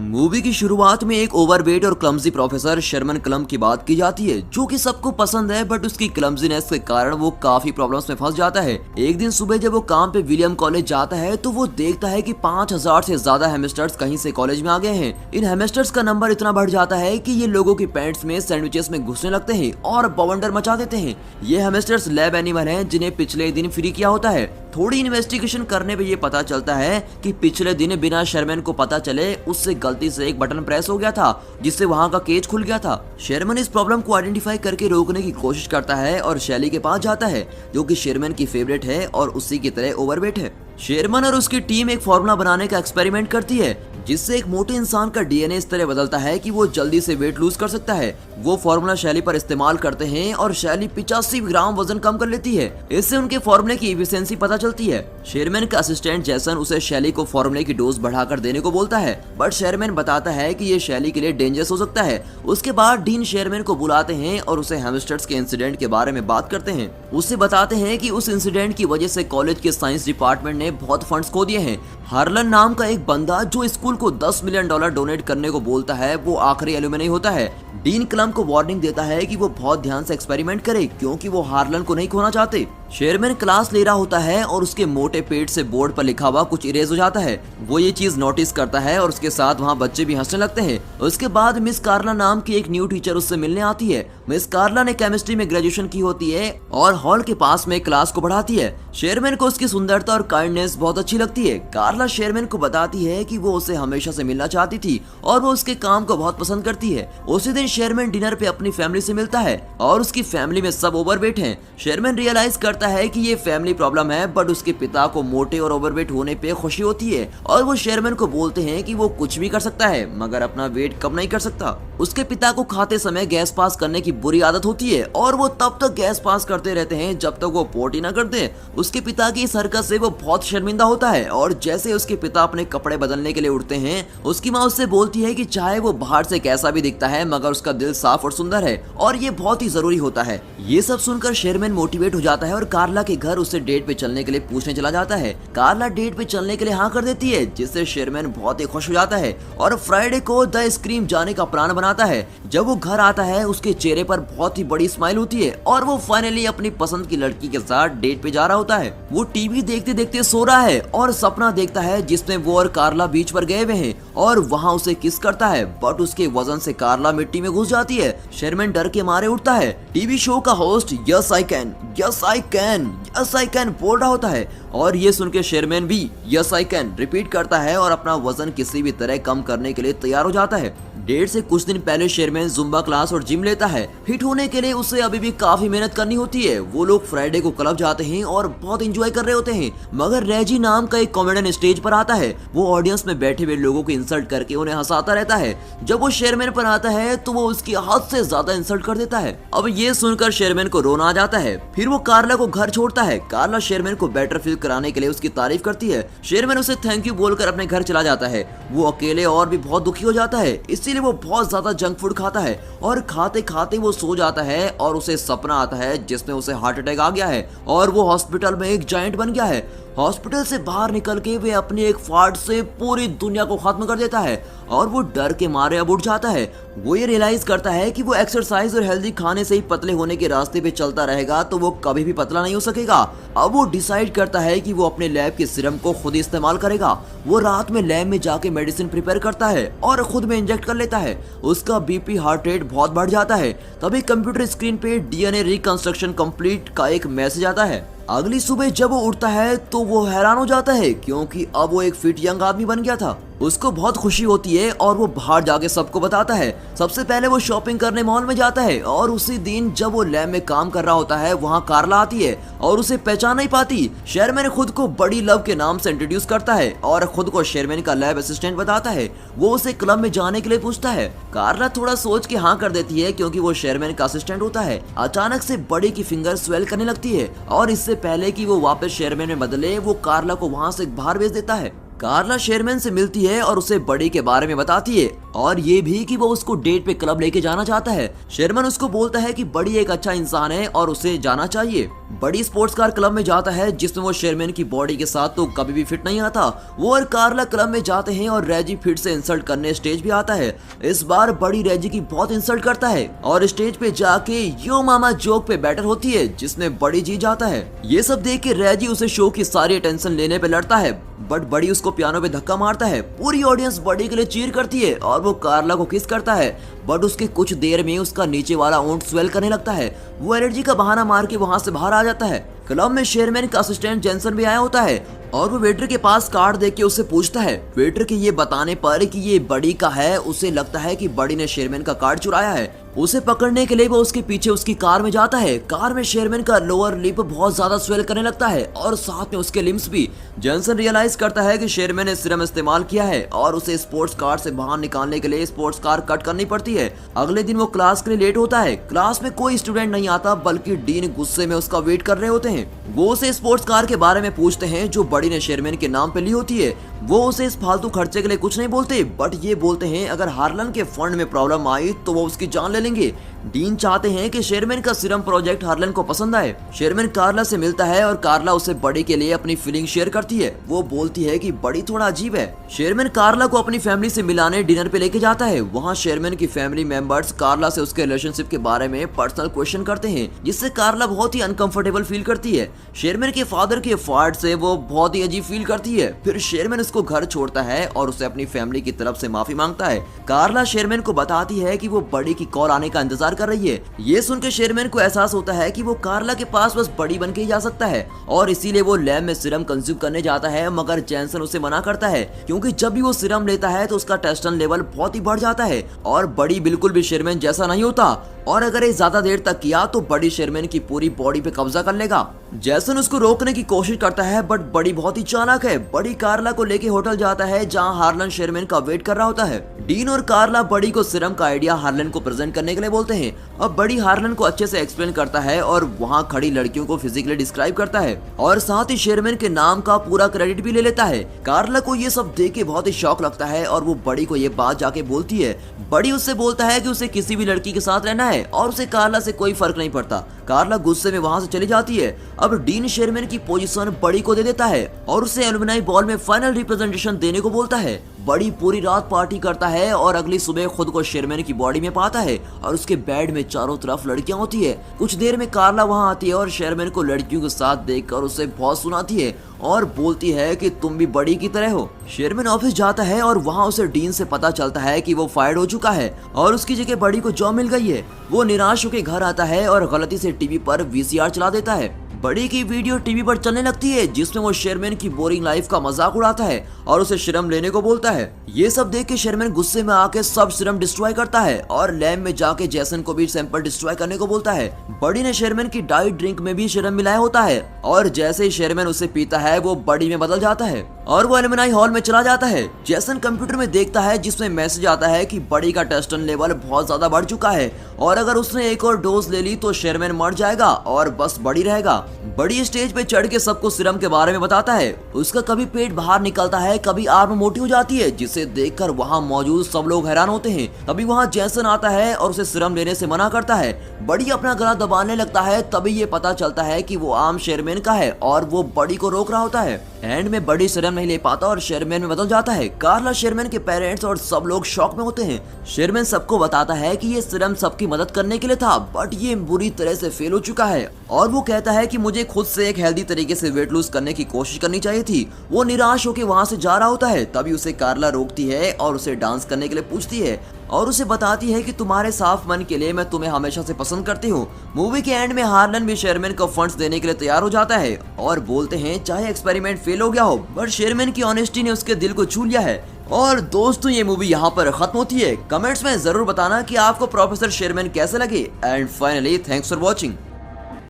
Movie की शुरुआत में एक ओवरवेट और क्लमजी प्रोफेसर शर्मन क्लम की बात की जाती है, जो कि सबको पसंद है, बट उसकी क्लमजीनेस के कारण वो काफी प्रॉब्लम्स में फंस जाता है। एक दिन सुबह जब वो काम पे विलियम कॉलेज जाता है तो वो देखता है कि 5000 से ज्यादा हेमस्टर्स कहीं से कॉलेज में आ गए हैं। इन हेमस्टर्स का नंबर इतना बढ़ जाता है कि ये लोगों की पैंट्स में सैंडविचेस में घुसने लगते हैं और बवंडर मचा देते हैं। ये हेमस्टर्स लैब एनिमल हैं जिन्हें पिछले दिन फ्री किया होता है। थोड़ी इन्वेस्टिगेशन करने पे ये पता चलता है कि पिछले दिन बिना शेरमैन को पता चले उससे गलती से एक बटन प्रेस हो गया था, जिससे वहाँ का केज खुल गया था। शेरमैन इस प्रॉब्लम को आइडेंटिफाई करके रोकने की कोशिश करता है और शैली के पास जाता है, जो कि शेरमैन की फेवरेट है और उसी की तरह ओवरवेट है। शेरमैन और उसकी टीम एक फॉर्मूला बनाने का एक्सपेरिमेंट करती है, जिससे एक मोटे इंसान का डीएनए इस तरह बदलता है कि वो जल्दी से वेट लूज कर सकता है। वो फॉर्मूला शैली पर इस्तेमाल करते हैं और शैली 85 ग्राम वजन कम कर लेती है। इससे उनके फॉर्मूले की एफिशिएंसी पता चलती है। शेरमैन का असिस्टेंट जैसन उसे शैली को फॉर्मूले की डोज बढ़ाकर देने को बोलता है, बट शेरमैन बताता है कि ये शैली के लिए डेंजरस हो सकता है। उसके बाद डीन शेरमैन को बुलाते हैं और उसे हेमस्टर्स के इंसिडेंट के बारे में बात करते हैं। उससे बताते हैं कि उस इंसिडेंट की वजह से कॉलेज के साइंस डिपार्टमेंट ने बहुत फंड्स खो दिए हैं। हार्लन नाम का एक बंदा जो स्कूल को $10 मिलियन डोनेट करने को बोलता है, वो आखिरी एलुमनी होता है। डीन क्लम को वार्निंग देता है कि वो बहुत ध्यान से एक्सपेरिमेंट करे, क्योंकि वो हार्लन को नहीं खोना चाहते। शेरमैन क्लास ले रहा होता है और उसके मोटे पेट से बोर्ड पर लिखा हुआ कुछ इरेज हो जाता है। वो ये चीज नोटिस करता है और उसके साथ वहाँ बच्चे भी हंसने लगते हैं। उसके बाद मिस कार्ला नाम की एक न्यू टीचर उससे मिलने आती है। मिस कार्ला ने केमिस्ट्री में ग्रेजुएशन की होती है और हॉल के पास में क्लास को पढ़ाती है। शेरमैन को उसकी सुंदरता और काइंडनेस बहुत अच्छी लगती है। कार्ला शेरमैन को बताती है कि वो उसे हमेशा से मिलना चाहती थी और वो उसके काम को बहुत पसंद करती है। उसी दिन शेरमैन डिनर पे अपनी फैमिली से मिलता है और उसकी फैमिली में सब ओवरवेट हैं। शेरमैन रियलाइज करता है कि ये फैमिली प्रॉब्लम है, बट उसके पिता को मोटे और ओवरवेट होने पे खुशी होती है और वो शेरमैन को बोलते हैं कि वो कुछ भी कर सकता है, मगर अपना वेट कम नहीं कर सकता। उसके पिता को खाते समय गैस पास करने की बुरी आदत होती है और वो तब तक गैस पास करते रहते हैं जब तक वो पोटी ना कर दे। उसके पिता की इस हरकत से वो बहुत शर्मिंदा होता है और जैसे उसके पिता अपने कपड़े बदलने के लिए उठते हैं, उसकी माँ उससे बोलती है कि चाहे वो बाहर से कैसा भी दिखता है, मगर उसका दिल साफ और सुंदर है और ये बहुत ही जरूरी होता है। ये सब सुनकर शेरमैन मोटिवेट हो जाता है और कार्ला के घर उससे डेट पे चलने के लिए पूछने चला जाता है। कार्ला डेट पे चलने के लिए हाँ कर देती है, जिससे शेरमैन बहुत ही खुश हो जाता है और फ्राइडे को द स्क्रीम जाने का प्लान बनाता है। जब वो घर आता है, उसके चेहरे पर बहुत ही बड़ी स्माइल होती है और वो फाइनली अपनी पसंद की लड़की के साथ डेट पे जा रहा होता है। वो टीवी देखते देखते सो रहा है और सपना देखता है जिसमें वो और कार्ला बीच पर गए हुए हैं और वहाँ उसे किस करता है, बट उसके वजन से कार्ला मिट्टी में घुस जाती है। शेरमैन डर के मारे उठता है। टीवी शो का host yes I can, yes I can, yes I can बोल रहा होता है और ये सुन के शेरमैन भी यस आई कैन रिपीट करता है और अपना वजन किसी भी तरह कम करने के लिए तैयार हो जाता है। डेट से कुछ दिन पहले शेरमैन जुम्बा क्लास और जिम लेता है। फिट होने के लिए उसे अभी भी काफी मेहनत करनी होती है। वो लोग फ्राइडे को क्लब जाते हैं और बहुत एंजॉय कर रहे होते हैं, मगर रेजी नाम का एक कॉमेडियन स्टेज पर आता है। वो ऑडियंस में बैठे हुए लोगों को इंसल्ट करके उन्हें हंसाता रहता है। जब वो शेरमैन पर आता है तो वो उसकी हद से ज्यादा इंसल्ट कर देता है। अब ये सुनकर शेरमैन को रोना आ जाता है। फिर वो कार्ला को घर छोड़ता है। कार्ला शेरमैन को बेटर फील कराने के लिए उसकी तारीफ करती है। शेरमैन उसे थैंक यू बोलकर अपने घर चला जाता है। वो अकेले और भी बहुत दुखी हो जाता है, इसीलिए वो बहुत ज्यादा जंक फूड खाता है और खाते खाते वो सो जाता है और उसे सपना आता है जिसमें उसे हार्ट अटैक आ गया है और वो हॉस्पिटल में एक जायंट बन गया है। हॉस्पिटल से बाहर निकल के वे अपने एक फाड़ से पूरी दुनिया को खत्म कर देता है और वो डर के मारे अब उठ जाता है। वो ये रियलाइज करता है कि वो एक्सरसाइज और हेल्दी खाने से ही पतले होने के रास्ते पे चलता रहेगा तो वो कभी भी पतला नहीं हो सकेगा। अब वो डिसाइड करता है कि वो अपने लैब के सीरम को खुद ही इस्तेमाल करेगा। वो रात में लैब में जाके मेडिसिन प्रिपेयर करता है और खुद में इंजेक्ट कर लेता है। उसका बीपी हार्ट रेट बहुत बढ़ जाता है। तभी कंप्यूटर स्क्रीन पे डीएनए रिकंस्ट्रक्शन कंप्लीट का एक मैसेज आता है। अगली सुबह जब वो उठता है तो वो हैरान हो जाता है, क्योंकि अब वो एक फिट यंग आदमी बन गया था। उसको बहुत खुशी होती है और वो बाहर जाके सबको बताता है। सबसे पहले वो शॉपिंग करने मॉल में जाता है और उसी दिन जब वो लैब में काम कर रहा होता है, वहाँ कार्ला आती है और उसे पहचान नहीं पाती। शेरमैन खुद को बड़ी लव के नाम से इंट्रोड्यूस करता है और खुद को शेरमैन का लैब असिस्टेंट बताता है। वो उसे क्लब में जाने के लिए पूछता है। कार्ला थोड़ा सोच के हाँ कर देती है, क्योंकि वो शेरमैन का असिस्टेंट होता है। अचानक से बड़ी की फिंगर स्वेल करने लगती है और इससे पहले कि वो वापस शेरमैन में बदले, वो कार्ला को वहाँ से बाहर भेज देता है। कार्ला शेरमैन से मिलती है और उसे बड़ी के बारे में बताती है और ये भी कि वो उसको डेट पे क्लब लेके जाना चाहता है। शेरमैन उसको बोलता है कि बड़ी एक अच्छा इंसान है और उसे जाना चाहिए। बड़ी स्पोर्ट्स कार क्लब में जाता है जिसमें वो शेरमैन की बॉडी के साथ तो कभी भी फिट नहीं आता। वो और कार्ला क्लब में जाते हैं और रेजी फिर से इंसल्ट करने स्टेज पे आता है। इस बार बड़ी रेजी की बहुत इंसल्ट करता है और स्टेज पे जाके यो मामा जोक पे बैटर होती है जिसमें बड़ी जीत जाता है। ये सब देख के रेजी उसे शो की सारी अटेंशन लेने पे लड़ता है बट बड़ी उसको पियानो पे धक्का मारता है। पूरी ऑडियंस बड़ी के लिए चीयर करती है और वो कार्ला को किस करता है बट उसके कुछ देर में उसका नीचे वाला ओंठ स्वेल करने लगता है। वो एनर्जी का बहाना मार के वहां से बाहर आ जाता है। क्लब में शेरमैन का असिस्टेंट जेंसन भी आया होता है और वो वेटर के पास कार्ड देख के उससे पूछता है। वेटर के ये बताने पर कि ये बड़ी का है उसे लगता है कि बड़ी ने शेरमैन का कार्ड चुराया है। उसे पकड़ने के लिए वो उसके पीछे उसकी कार में जाता है। कार में शेरमैन का लोअर लिप बहुत ज्यादा स्वेल करने लगता है और साथ में उसके लिम्स भी। जेंसन रियलाइज करता है कि शेरमैन ने सीरम इस्तेमाल किया है और उसे स्पोर्ट्स कार से बाहर निकालने के लिए स्पोर्ट्स कार कट करनी पड़ती है। अगले दिन वो क्लास के लिए लेट होता है। क्लास में कोई स्टूडेंट नहीं आता बल्कि डीन गुस्से में उसका वेट कर रहे होते हैं। वो उसे स्पोर्ट्स कार के बारे में पूछते हैं जो बड़ी ने शेरमैन के नाम पे ली होती है। वो उसे इस फालतू खर्चे के लिए कुछ नहीं बोलते बट ये बोलते हैं अगर हार्लन के फंड में प्रॉब्लम आई तो वो उसकी जान ले लेंगे। डीन चाहते हैं कि शेरमैन का सीरम प्रोजेक्ट हार्लन को पसंद आए। शेरमैन कार्ला से मिलता है और कार्ला उसे बड़ी के लिए अपनी फीलिंग शेयर करती है। वो बोलती है कि बड़ी थोड़ा अजीब है। शेरमैन कार्ला को अपनी फैमिली से मिलाने डिनर पे लेके जाता है। वहाँ शेरमैन की फैमिली मेंबर्स कार्ला से उसके रिलेशनशिप के बारे में पर्सनल क्वेश्चन करते हैं जिससे कार्ला बहुत ही अनकंफर्टेबल फील करती है। शेरमैन के फादर के फाड़ से वो बहुत ही अजीब फील करती है। फिर शेरमैन उसको घर छोड़ता है और उसे अपनी फैमिली की तरफ से माफी मांगता है। कार्ला शेरमैन को बताती है कि वो बड़ी की कॉल आने का इंतजार कर रही है। ये सुनकर शेरमैन को एहसास होता है कि वो कार्ला के पास बस बड़ी बन के ही जा सकता है और इसीलिए वो लैब में सीरम कंज्यूम करने जाता है मगर जेंसन उसे मना करता है क्योंकि जब भी वो सीरम लेता है तो उसका टेस्टोस्टेरोन लेवल बहुत ही बढ़ जाता है और बड़ी बिल्कुल भी शेरमैन जैसा नहीं होता और अगर ये ज्यादा देर तक किया तो बड़ी शेरमैन की पूरी बॉडी पे कब्जा कर लेगा। जैसन उसको रोकने की कोशिश करता है बट बड़ी बहुत ही चालाक है। बड़ी कार्ला को लेके होटल जाता है जहां हार्लन शेरमैन का वेट कर रहा होता है। डीन और कार्ला बड़ी को सीरम का आइडिया हार्लन को प्रेजेंट करने के लिए बोलते हैं। अब बड़ी हार्लन को अच्छे से एक्सप्लेन करता है और वहाँ खड़ी लड़कियों को फिजिकली डिस्क्राइब करता है और साथ ही शेरमैन के नाम का पूरा क्रेडिट भी ले लेता है। कार्ला को ये सब देख के बहुत ही शौक लगता है और वो बड़ी को ये बात जाके बोलती है। बड़ी उससे बोलता है कि उसे किसी भी लड़की के साथ रहना है और उसे कार्ला से कोई फर्क नहीं पड़ता। कार्ला गुस्से में वहाँ से चली जाती है। अब डीन शेरमैन की पोजीशन बड़ी को दे देता है और उसे एलुमनाई बॉल में फाइनल रिप्रेजेंटेशन देने को बोलता है। बड़ी पूरी रात पार्टी करता है और अगली सुबह खुद को शेरमैन की बॉडी में पाता है और उसके बेड में चारों तरफ लड़कियां होती है। कुछ देर में कार्ला वहां आती है और शेरमैन को लड़कियों के साथ देखकर उसे बहुत सुनाती है और बोलती है कि तुम भी बड़ी की तरह हो। शेरमैन ऑफिस जाता है और वहां उसे डीन से पता चलता है कि वो फायर्ड हो चुका है और उसकी जगह बड़ी को जॉब मिल गई है। वो निराश होकर घर आता है और गलती से टीवी पर वीसीआर चला देता है। बड़ी की वीडियो टीवी पर चलने लगती है जिसमें वो शेरमैन की बोरिंग लाइफ का मजाक उड़ाता है और उसे सीरम लेने को बोलता है। ये सब देख के शेरमैन गुस्से में आके सब सीरम डिस्ट्रॉय करता है और लैब में जाके जेसन को भी सैंपल डिस्ट्रॉय करने को बोलता है। बड़ी ने शेरमैन की डाइट ड्रिंक में भी सीरम मिलाया होता है और जैसे ही शेरमैन उसे पीता है वो बड़ी में बदल जाता है और वो एलुमनाई हॉल में चला जाता है। जेसन कंप्यूटर में देखता है जिसमें मैसेज आता है कि बड़ी का टेस्टोस्टेरोन लेवल बहुत ज्यादा बढ़ चुका है और अगर उसने एक और डोज ले ली तो शेरमैन मर जाएगा और बस बड़ी रहेगा। बड़ी स्टेज पे चढ़ के सबको सीरम के बारे में बताता है। उसका कभी पेट बाहर निकलता है, कभी आर्म मोटी हो जाती है जिसे देखकर वहाँ मौजूद सब लोग हैरान होते हैं। तभी वहाँ जेसन आता है और उसे सीरम लेने से मना करता है। बड़ी अपना गला दबाने लगता है, तभी ये पता चलता है कि वो आम शेरमैन का है और वो बड़ी को रोक रहा होता है। एंड में बड़ी सीरम नहीं ले पाता और शेरमैन में बदल जाता है। कार्ला शेरमैन के पेरेंट्स और सब लोग शॉक में होते हैं। शेरमैन सबको बताता है कि ये सीरम सबकी मदद करने के लिए था बट ये बुरी तरह से फेल हो चुका है और वो कहता है कि मुझे खुद से एक हेल्दी तरीके से वेट लूज करने की कोशिश करनी चाहिए थी। वो निराश होकर वहाँ से जा रहा होता है। तभी उसे कार्ला रोकती है और उसे डांस करने के लिए पूछती है और उसे बताती है कि तुम्हारे साफ मन के लिए मैं तुम्हें हमेशा से पसंद करती हूँ। मूवी के एंड में हार्लन भी शेरमैन को फंड्स देने के लिए तैयार हो जाता है और बोलते हैं चाहे एक्सपेरिमेंट फेल हो गया हो बट शेरमैन की ऑनेस्टी ने उसके दिल को छू लिया है। और दोस्तों ये मूवी यहाँ पर खत्म होती है। कमेंट्स में जरूर बताना कि आपको प्रोफेसर शेरमैन कैसे लगे and finally thanks for watching.